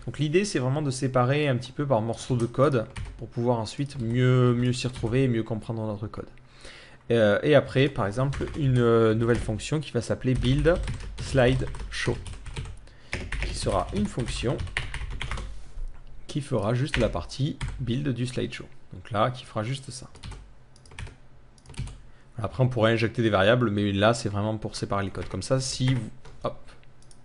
Donc l'idée, c'est vraiment de séparer un petit peu par morceaux de code pour pouvoir ensuite mieux s'y retrouver et mieux comprendre notre code. Et après, par exemple, une nouvelle fonction qui va s'appeler build_slide_show, qui sera une fonction qui fera juste la partie build du slideshow. Donc là, qui fera juste ça. Après, on pourrait injecter des variables, mais là, c'est vraiment pour séparer les codes. Comme ça, si hop,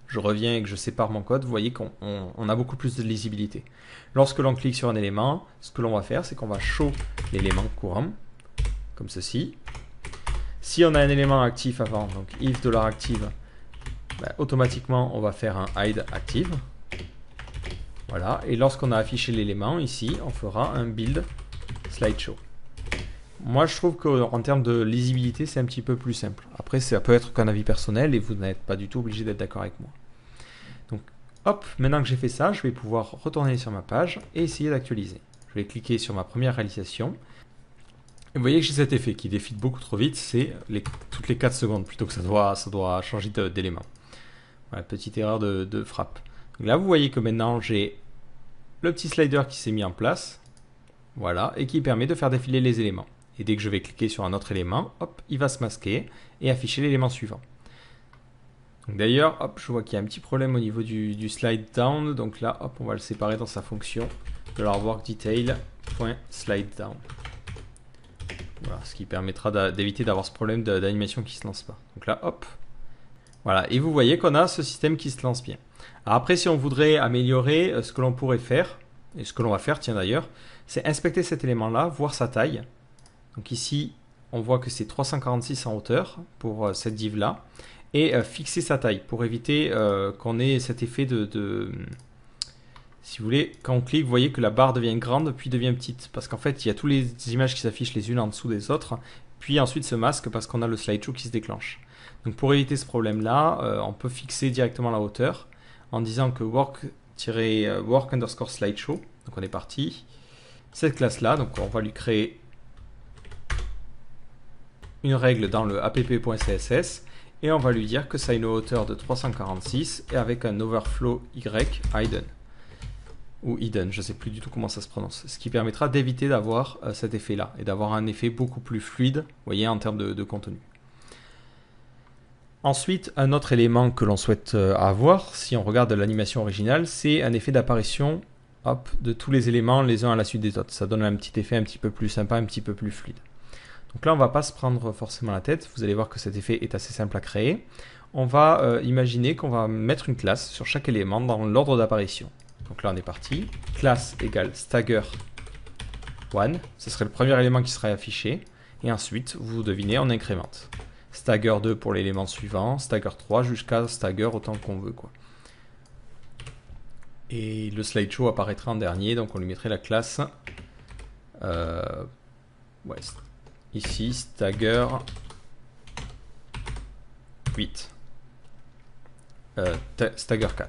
je reviens et que je sépare mon code, vous voyez qu'on a beaucoup plus de lisibilité. Lorsque l'on clique sur un élément, ce que l'on va faire, c'est qu'on va show l'élément courant, comme ceci. Si on a un élément actif avant, donc if $active, ben, automatiquement, on va faire un hideActive. Voilà, et lorsqu'on a affiché l'élément, ici, on fera un build_slideshow. Moi, je trouve qu'en termes de lisibilité, c'est un petit peu plus simple. Après, ça peut être qu'un avis personnel et vous n'êtes pas du tout obligé d'être d'accord avec moi. Donc, hop, maintenant que j'ai fait ça, je vais pouvoir retourner sur ma page et essayer d'actualiser. Je vais cliquer sur ma première réalisation. Et vous voyez que j'ai cet effet qui défile beaucoup trop vite, c'est toutes les 4 secondes, plutôt que ça doit changer d'élément. Voilà, petite erreur de frappe. Donc là, vous voyez que maintenant, j'ai le petit slider qui s'est mis en place. Voilà, et qui permet de faire défiler les éléments. Et dès que je vais cliquer sur un autre élément, hop, il va se masquer et afficher l'élément suivant. D'ailleurs, hop, je vois qu'il y a un petit problème au niveau du slide down. Donc là, hop, on va le séparer dans sa fonction $workDetail.slideDown. Voilà, ce qui permettra d'éviter d'avoir ce problème d'animation qui ne se lance pas. Donc là, hop. Voilà, et vous voyez qu'on a ce système qui se lance bien. Alors après, si on voudrait améliorer, ce que l'on pourrait faire, et ce que l'on va faire, tiens d'ailleurs, c'est inspecter cet élément-là, voir sa taille. Donc ici, on voit que c'est 346 en hauteur pour cette div-là. Et fixer sa taille pour éviter qu'on ait cet effet Si vous voulez, quand on clique, vous voyez que la barre devient grande puis devient petite. Parce qu'en fait, il y a toutes les images qui s'affichent les unes en dessous des autres. Puis ensuite se masque parce qu'on a le slideshow qui se déclenche. Donc pour éviter ce problème-là, on peut fixer directement la hauteur en disant que work underscore slideshow. Donc on est parti. Cette classe-là, donc on va lui créer une règle dans le app.css et on va lui dire que ça a une hauteur de 346 et avec un overflow y hidden. Ou hidden, je ne sais plus du tout comment ça se prononce. Ce qui permettra d'éviter d'avoir cet effet-là et d'avoir un effet beaucoup plus fluide, vous voyez, en termes de contenu. Ensuite, un autre élément que l'on souhaite avoir, si on regarde l'animation originale, c'est un effet d'apparition de tous les éléments les uns à la suite des autres. Ça donne un petit effet un petit peu plus sympa, un petit peu plus fluide. Donc là, on ne va pas se prendre forcément la tête. Vous allez voir que cet effet est assez simple à créer. On va imaginer qu'on va mettre une classe sur chaque élément dans l'ordre d'apparition. Donc là, on est parti. Classe égale stagger1. Ce serait le premier élément qui serait affiché. Et ensuite, vous devinez, on incrémente. Stagger2 pour l'élément suivant, stagger3 jusqu'à stagger autant qu'on veut, quoi. Et le slideshow apparaîtra en dernier, donc on lui mettrait la classe ici, stagger8. Stagger4.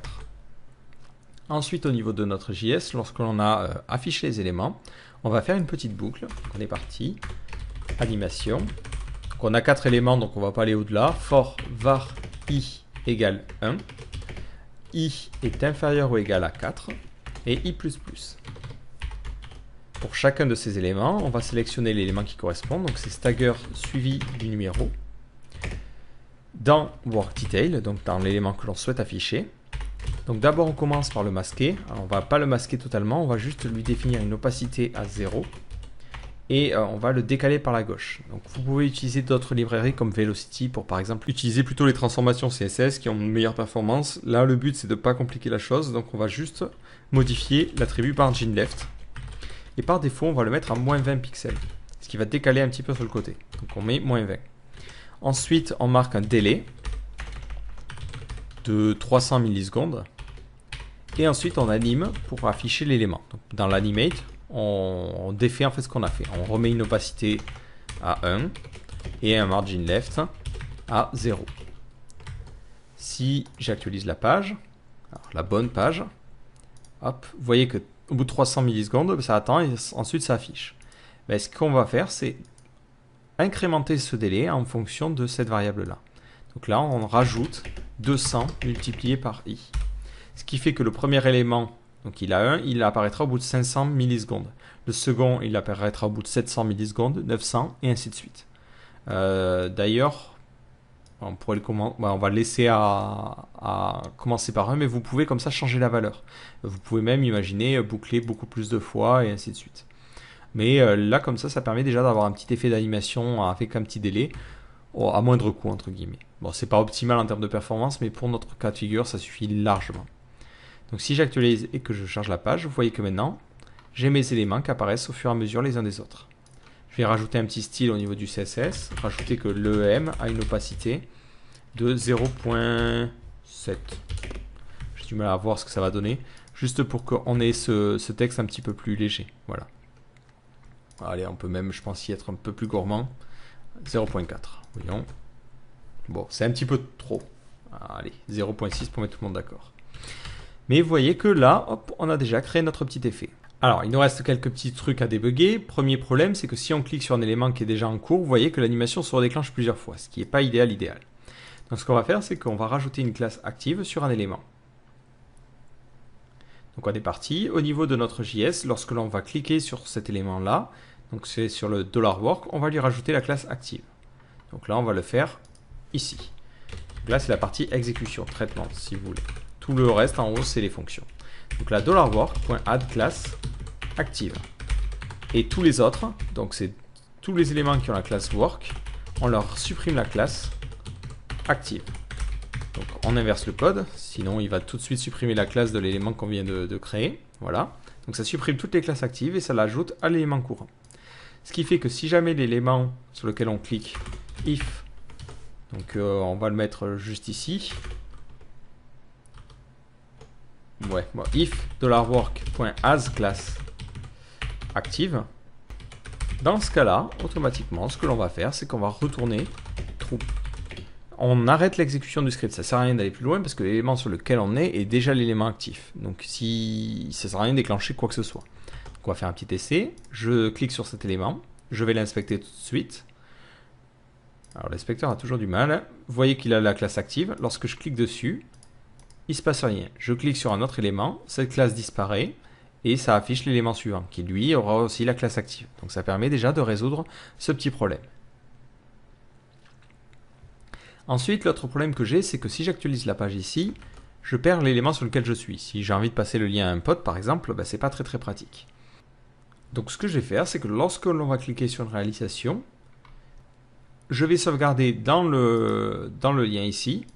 Ensuite, au niveau de notre JS, lorsque l'on a affiché les éléments, on va faire une petite boucle. On est parti. Animation. Donc on a 4 éléments, donc on ne va pas aller au-delà. For var i égale 1. I est inférieur ou égal à 4. Et i++. Pour chacun de ces éléments, on va sélectionner l'élément qui correspond. Donc c'est stagger suivi du numéro. Dans workDetail, donc dans l'élément que l'on souhaite afficher. Donc d'abord on commence par le masquer. Alors, on ne va pas le masquer totalement, on va juste lui définir une opacité à 0. Et on va le décaler par la gauche. Donc vous pouvez utiliser d'autres librairies comme Velocity pour par exemple utiliser plutôt les transformations CSS qui ont une meilleure performance. Là le but c'est de ne pas compliquer la chose, donc on va juste modifier l'attribut marginLeft. Et par défaut on va le mettre à moins 20 pixels, ce qui va décaler un petit peu sur le côté. Donc on met moins 20. Ensuite on marque un délai de 300 millisecondes. Et ensuite on anime pour afficher l'élément. Dans l'animate, on défait en fait ce qu'on a fait. On remet une opacité à 1 et un margin left à 0. Si j'actualise la page, alors la bonne page, hop, vous voyez que au bout de 300 millisecondes, ça attend et ensuite ça affiche. Ben, ce qu'on va faire, c'est incrémenter ce délai en fonction de cette variable-là. Donc là, on rajoute 200 multiplié par i. Ce qui fait que le premier élément, donc il a 1, il apparaîtra au bout de 500 millisecondes. Le second, il apparaîtra au bout de 700 millisecondes, 900 et ainsi de suite. D'ailleurs, on va le laisser à commencer par 1, mais vous pouvez comme ça changer la valeur. Vous pouvez même imaginer boucler beaucoup plus de fois et ainsi de suite. Mais là, comme ça permet déjà d'avoir un petit effet d'animation avec un petit délai, à moindre coût, entre guillemets. Bon, c'est pas optimal en termes de performance, mais pour notre cas de figure, ça suffit largement. Donc si j'actualise et que je charge la page, vous voyez que maintenant, j'ai mes éléments qui apparaissent au fur et à mesure les uns des autres. Je vais rajouter un petit style au niveau du CSS, rajouter que l'EM a une opacité de 0.7. J'ai du mal à voir ce que ça va donner, juste pour qu'on ait ce texte un petit peu plus léger. Voilà. Allez, on peut même, je pense, y être un peu plus gourmand. 0.4, voyons. Bon, c'est un petit peu trop. Allez, 0.6 pour mettre tout le monde d'accord. Mais vous voyez que là, hop, on a déjà créé notre petit effet. Alors, il nous reste quelques petits trucs à débugger. Premier problème, c'est que si on clique sur un élément qui est déjà en cours, vous voyez que l'animation se redéclenche plusieurs fois, ce qui n'est pas idéal. Donc ce qu'on va faire, c'est qu'on va rajouter une classe active sur un élément. Donc on est parti. Au niveau de notre JS, lorsque l'on va cliquer sur cet élément-là, donc c'est sur le $work, on va lui rajouter la classe active. Donc là, on va le faire ici. Donc là, c'est la partie exécution, traitement, si vous voulez. Tout le reste en haut, c'est les fonctions. Donc la $work.add classe active. Et tous les autres, donc c'est tous les éléments qui ont la classe work, on leur supprime la classe active. Donc on inverse le code, sinon il va tout de suite supprimer la classe de l'élément qu'on vient de créer. Voilà. Donc ça supprime toutes les classes actives et ça l'ajoute à l'élément courant. Ce qui fait que si jamais l'élément sur lequel on clique, if, donc on va le mettre juste ici. ouais, bon, if $work.as class active, dans ce cas-là, automatiquement, ce que l'on va faire, c'est qu'on va retourner true. On arrête l'exécution du script. Ça ne sert à rien d'aller plus loin parce que l'élément sur lequel on est déjà l'élément actif. Donc si ça ne sert à rien de déclencher quoi que ce soit. Donc on va faire un petit essai. Je clique sur cet élément. Je vais l'inspecter tout de suite. Alors l'inspecteur a toujours du mal. Vous voyez qu'il a la classe active. Lorsque je clique dessus, il ne se passe rien. Je clique sur un autre élément. Cette classe disparaît. Et ça affiche l'élément suivant qui lui aura aussi la classe active. Donc ça permet déjà de résoudre ce petit problème. Ensuite, l'autre problème que j'ai, c'est que si j'actualise la page ici, je perds l'élément sur lequel je suis. Si j'ai envie de passer le lien à un pote, par exemple, ben, c'est pas très pratique. Donc ce que je vais faire, c'est que lorsque l'on va cliquer sur une réalisation, je vais sauvegarder dans le lien ici,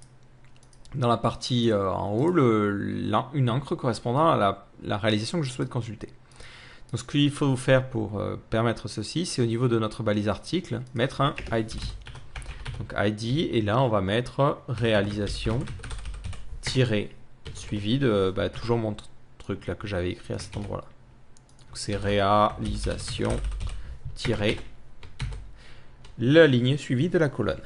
dans la partie en haut, une encre correspondant à la réalisation que je souhaite consulter. Donc ce qu'il faut faire pour permettre ceci, c'est au niveau de notre balise article, mettre un ID. Donc ID, et là on va mettre réalisation suivi de toujours mon truc là que j'avais écrit à cet endroit là. C'est réalisation la ligne suivie de la colonne.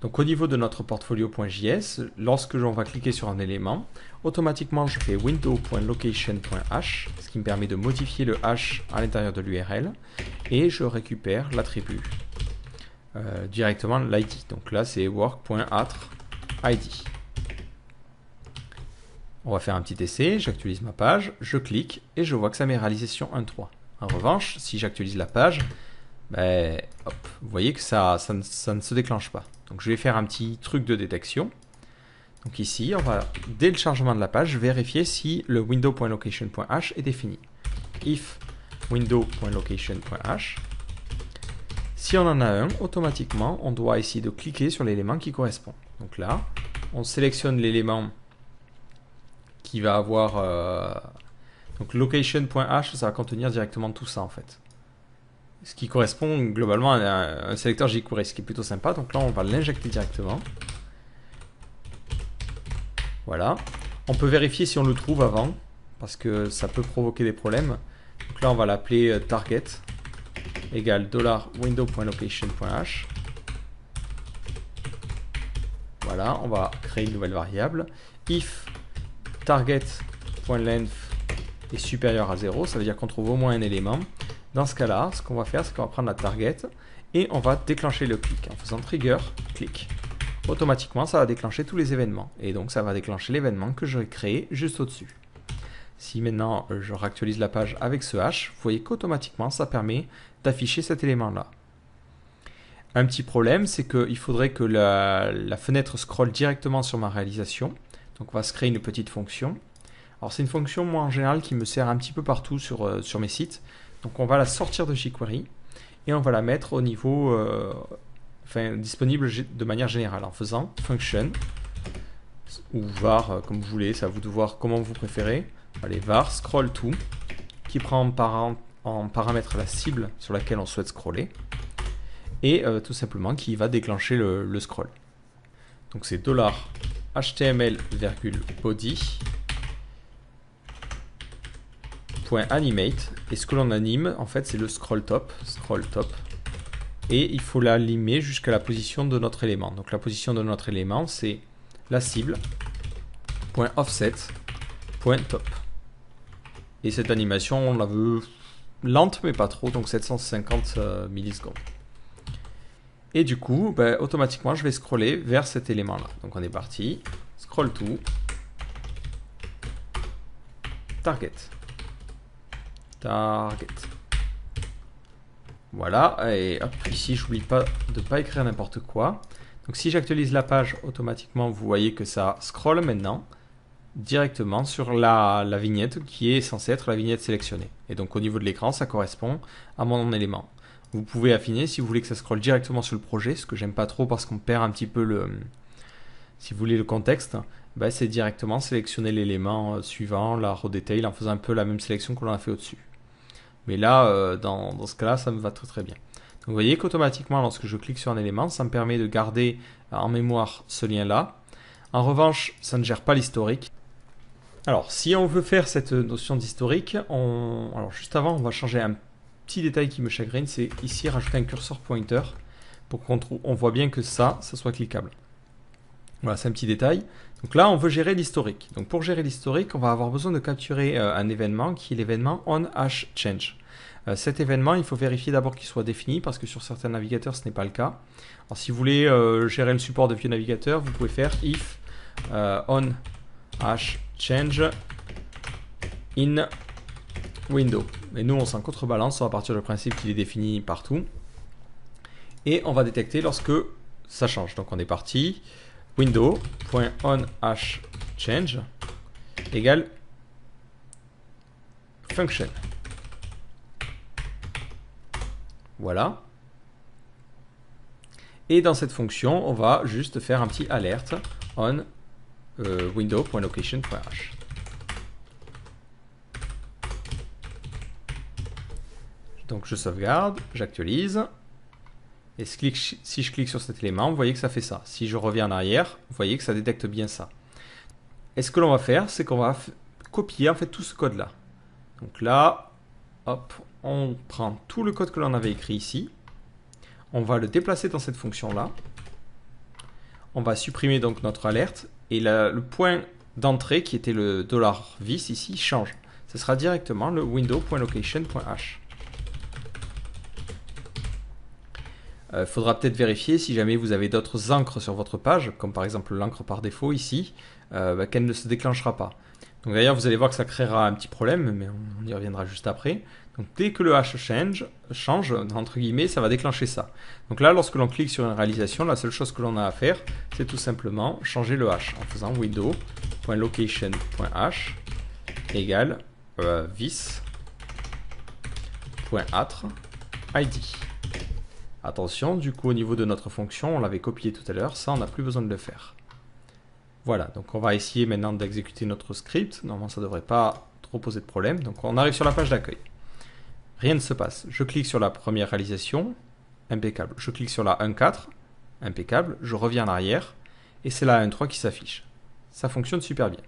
Donc au niveau de notre portfolio.js, lorsque l'on va cliquer sur un élément, automatiquement je fais window.location.h, ce qui me permet de modifier le h à l'intérieur de l'URL, et je récupère l'attribut directement l'ID. Donc là c'est work.attrID. On va faire un petit essai, j'actualise ma page, je clique et je vois que ça met réalisation 1.3. En revanche, si j'actualise la page, ben, hop, vous voyez que ça ne se déclenche pas. Donc je vais faire un petit truc de détection. Donc ici, on va, dès le chargement de la page, vérifier si le window.location.h est défini. If window.location.h. Si on en a un, automatiquement, on doit essayer de cliquer sur l'élément qui correspond. Donc là, on sélectionne l'élément qui va avoir... donc location.h, ça va contenir directement tout ça en fait. Ce qui correspond globalement à un sélecteur jQuery, ce qui est plutôt sympa. Donc là, on va l'injecter directement. Voilà. On peut vérifier si on le trouve avant, parce que ça peut provoquer des problèmes. Donc là, on va l'appeler target égale $window.location.h. Voilà, on va créer une nouvelle variable. If target.length est supérieur à 0, ça veut dire qu'on trouve au moins un élément. Dans ce cas-là, ce qu'on va faire, c'est qu'on va prendre la target et on va déclencher le clic. En faisant trigger, clic. Automatiquement, ça va déclencher tous les événements. Et donc, ça va déclencher l'événement que j'aurais créé juste au-dessus. Si maintenant, je réactualise la page avec ce hash, vous voyez qu'automatiquement, ça permet d'afficher cet élément-là. Un petit problème, c'est qu'il faudrait que la fenêtre scrolle directement sur ma réalisation. Donc, on va se créer une petite fonction. Alors, c'est une fonction, moi, en général, qui me sert un petit peu partout sur mes sites. Donc, on va la sortir de jQuery et on va la mettre au niveau... disponible de manière générale en faisant function ou var comme vous voulez, c'est à vous de voir comment vous préférez. Allez, var scroll to qui prend en paramètre la cible sur laquelle on souhaite scroller et tout simplement qui va déclencher le scroll. Donc c'est $HTML,body .animate et ce que l'on anime en fait c'est le scroll top et il faut l'animer jusqu'à la position de notre élément. Donc la position de notre élément, c'est la cible, .offset, .top. Et cette animation, on la veut lente, mais pas trop, donc 750 millisecondes. Et du coup, automatiquement, je vais scroller vers cet élément-là. Donc on est parti, scroll to, target. Voilà, et hop, ici, j'oublie pas de ne pas écrire n'importe quoi. Donc si j'actualise la page, automatiquement, vous voyez que ça scrolle maintenant directement sur la vignette qui est censée être la vignette sélectionnée. Et donc au niveau de l'écran, ça correspond à mon élément. Vous pouvez affiner si vous voulez que ça scrolle directement sur le projet, ce que j'aime pas trop parce qu'on perd un petit peu si vous voulez le contexte, c'est directement sélectionner l'élément suivant, la row detail, en faisant un peu la même sélection que l'on a fait au-dessus. Mais là, dans ce cas-là, ça me va très très bien. Donc vous voyez qu'automatiquement, lorsque je clique sur un élément, ça me permet de garder en mémoire ce lien-là. En revanche, ça ne gère pas l'historique. Alors, si on veut faire cette notion d'historique, alors juste avant, on va changer un petit détail qui me chagrine, c'est ici rajouter un cursor pointer pour qu'on voit bien que ça soit cliquable. Voilà, c'est un petit détail. Donc là, on veut gérer l'historique. Donc pour gérer l'historique, on va avoir besoin de capturer un événement qui est l'événement onHashChange. Cet événement, il faut vérifier d'abord qu'il soit défini parce que sur certains navigateurs, ce n'est pas le cas. Alors si vous voulez gérer le support de vieux navigateurs, vous pouvez faire if onHashChange in window. Et nous, on s'en contrebalance, on va partir du principe qu'il est défini partout. Et on va détecter lorsque ça change. Donc on est parti. Window.onHashChange égale function. Voilà. Et dans cette fonction, on va juste faire un petit alerte on window.location.hash. Donc je sauvegarde, j'actualise. Et si je clique sur cet élément, vous voyez que ça fait ça. Si je reviens en arrière, vous voyez que ça détecte bien ça. Et ce que l'on va faire, c'est qu'on va copier en fait tout ce code-là. Donc là, hop, on prend tout le code que l'on avait écrit ici. On va le déplacer dans cette fonction-là. On va supprimer donc notre alerte. Et le point d'entrée, qui était le $vis ici, change. Ce sera directement le window.location.hash. Il faudra peut-être vérifier si jamais vous avez d'autres encres sur votre page, comme par exemple l'encre par défaut ici, qu'elle ne se déclenchera pas. Donc d'ailleurs, vous allez voir que ça créera un petit problème, mais on y reviendra juste après. Donc dès que le hash change, entre guillemets, ça va déclencher ça. Donc là, lorsque l'on clique sur une réalisation, la seule chose que l'on a à faire, c'est tout simplement changer le hash en faisant window.location.hash égale vis.atr.id. Attention, du coup au niveau de notre fonction, on l'avait copié tout à l'heure, ça on n'a plus besoin de le faire. Voilà, donc on va essayer maintenant d'exécuter notre script. Normalement ça ne devrait pas trop poser de problème. Donc on arrive sur la page d'accueil. Rien ne se passe. Je clique sur la première réalisation, impeccable. Je clique sur la 1.4, impeccable. Je reviens en arrière et c'est la 1.3 qui s'affiche. Ça fonctionne super bien.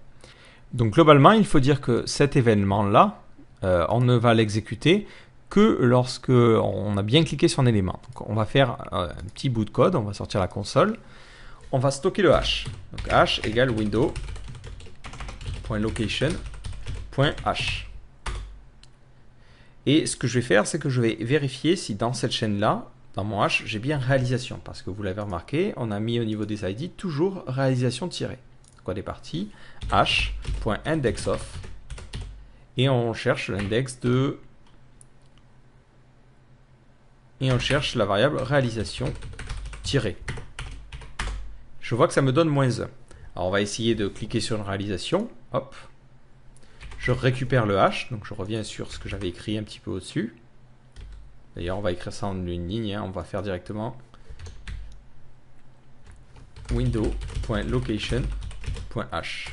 Donc globalement, il faut dire que cet événement-là, on ne va l'exécuter que lorsque on a bien cliqué sur un élément. Donc on va faire un petit bout de code, on va sortir la console, on va stocker le hash. Donc hash égale window.location.hash. Et ce que je vais faire, c'est que je vais vérifier si dans cette chaîne-là, dans mon hash, j'ai bien réalisation. Parce que vous l'avez remarqué, on a mis au niveau des ID toujours réalisation tirée. Donc on est parti, hash.indexOf, et on cherche l'index de... Et on cherche la variable réalisation tirée. Je vois que ça me donne -1. Alors on va essayer de cliquer sur une réalisation. Hop. Je récupère le hash. Donc je reviens sur ce que j'avais écrit un petit peu au-dessus. D'ailleurs on va écrire ça en une ligne. On va faire directement window.location.hash.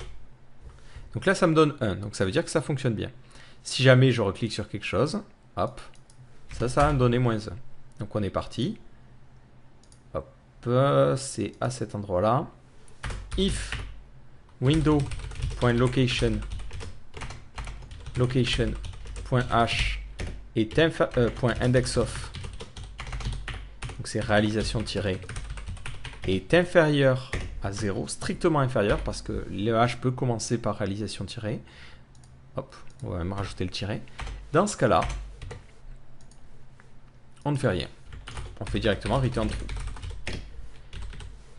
Donc là ça me donne 1. Donc ça veut dire que ça fonctionne bien. Si jamais je reclique sur quelque chose, hop, ça va me donner -1. Donc on est parti. Hop, c'est à cet endroit-là. If window.location.hash est .indexOf, donc c'est réalisation tirée, est inférieur à 0, strictement inférieur, parce que le hash peut commencer par réalisation tirée. Hop, on va même rajouter le tiret. Dans ce cas-là, on ne fait rien. On fait directement return true.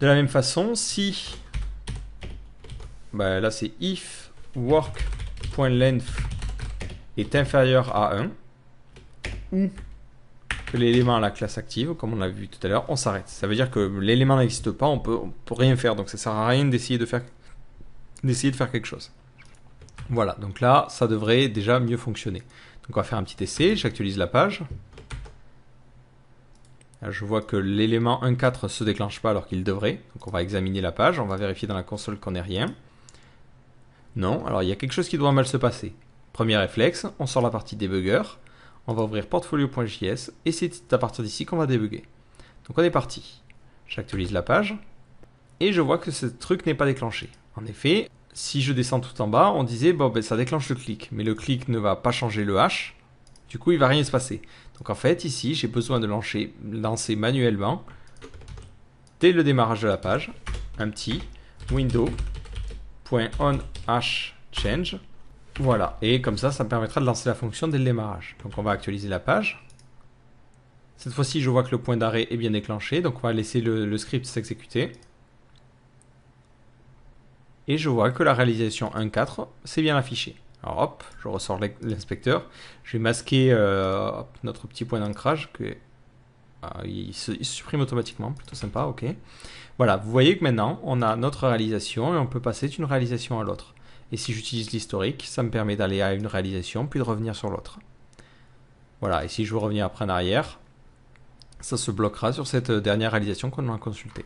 De la même façon, si là c'est if work.length est inférieur à 1 ou que l'élément a la classe active, comme on a vu tout à l'heure, on s'arrête. Ça veut dire que l'élément n'existe pas, on peut rien faire. Donc ça sert à rien d'essayer de faire quelque chose. Voilà, donc là, ça devrait déjà mieux fonctionner. Donc on va faire un petit essai, j'actualise la page. Là, je vois que l'élément 1.4 ne se déclenche pas alors qu'il devrait. Donc on va examiner la page, on va vérifier dans la console qu'on n'ait rien. Non, alors il y a quelque chose qui doit mal se passer. Premier réflexe, on sort la partie debugger, on va ouvrir portfolio.js et c'est à partir d'ici qu'on va débugger. Donc on est parti. J'actualise la page et je vois que ce truc n'est pas déclenché. En effet, si je descends tout en bas, on disait bon ben ça déclenche le clic, mais le clic ne va pas changer le hash, du coup il va rien se passer. Donc en fait ici j'ai besoin de lancer manuellement dès le démarrage de la page un petit window.onHashChange. Voilà, et comme ça me permettra de lancer la fonction dès le démarrage. Donc on va actualiser la page. Cette fois-ci je vois que le point d'arrêt est bien déclenché, donc on va laisser le script s'exécuter. Et je vois que la réalisation 1.4 c'est bien affiché. Alors hop, je ressors l'inspecteur, je vais masquer notre petit point d'ancrage que il se supprime automatiquement, plutôt sympa, ok. Voilà, vous voyez que maintenant on a notre réalisation et on peut passer d'une réalisation à l'autre. Et si j'utilise l'historique, ça me permet d'aller à une réalisation puis de revenir sur l'autre. Voilà, et si je veux revenir après en arrière, ça se bloquera sur cette dernière réalisation qu'on a consultée.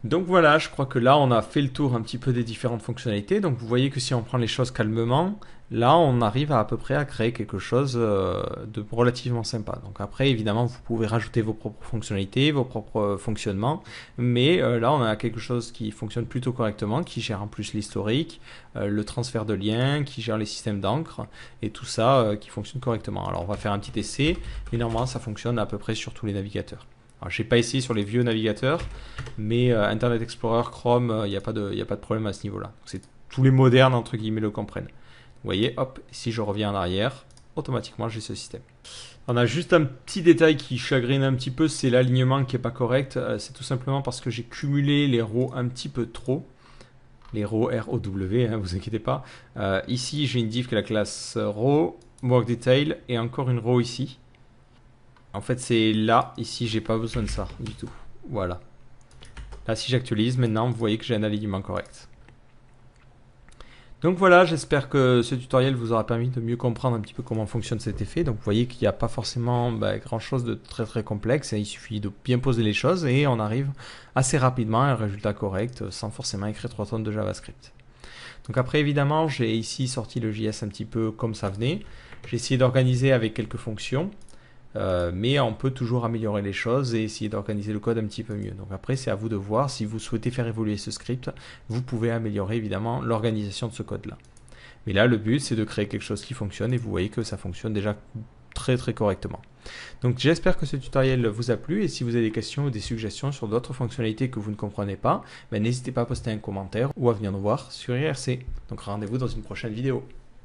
Donc voilà, je crois que là on a fait le tour un petit peu des différentes fonctionnalités. Donc vous voyez que si on prend les choses calmement, là on arrive à peu près à créer quelque chose de relativement sympa. Donc après évidemment vous pouvez rajouter vos propres fonctionnalités, vos propres fonctionnements, mais là on a quelque chose qui fonctionne plutôt correctement, qui gère en plus l'historique, le transfert de liens, qui gère les systèmes d'encre et tout ça qui fonctionne correctement. Alors on va faire un petit essai, mais normalement ça fonctionne à peu près sur tous les navigateurs. Alors, j'ai pas essayé sur les vieux navigateurs, mais Internet Explorer, Chrome, il n'y a pas de problème à ce niveau-là. C'est tous les modernes, entre guillemets, le comprennent. Vous voyez, hop, si je reviens en arrière, automatiquement, j'ai ce système. On a juste un petit détail qui chagrine un petit peu, c'est l'alignement qui n'est pas correct. C'est tout simplement parce que j'ai cumulé les rows un petit peu trop. Les rows ROW, hein, vous inquiétez pas. Ici, j'ai une div qui est la classe row, work detail, et encore une row ici. En fait, c'est là, ici, j'ai pas besoin de ça du tout. Voilà. Là, si j'actualise, maintenant, vous voyez que j'ai un alignement correct. Donc voilà, j'espère que ce tutoriel vous aura permis de mieux comprendre un petit peu comment fonctionne cet effet. Donc vous voyez qu'il n'y a pas forcément grand chose de très complexe. Il suffit de bien poser les choses et on arrive assez rapidement à un résultat correct sans forcément écrire 3 tonnes de JavaScript. Donc après, évidemment, j'ai ici sorti le JS un petit peu comme ça venait. J'ai essayé d'organiser avec quelques fonctions. Mais on peut toujours améliorer les choses et essayer d'organiser le code un petit peu mieux. Donc après, c'est à vous de voir. Si vous souhaitez faire évoluer ce script, vous pouvez améliorer évidemment l'organisation de ce code-là. Mais là, le but, c'est de créer quelque chose qui fonctionne et vous voyez que ça fonctionne déjà très correctement. Donc j'espère que ce tutoriel vous a plu et si vous avez des questions ou des suggestions sur d'autres fonctionnalités que vous ne comprenez pas, n'hésitez pas à poster un commentaire ou à venir nous voir sur IRC. Donc rendez-vous dans une prochaine vidéo.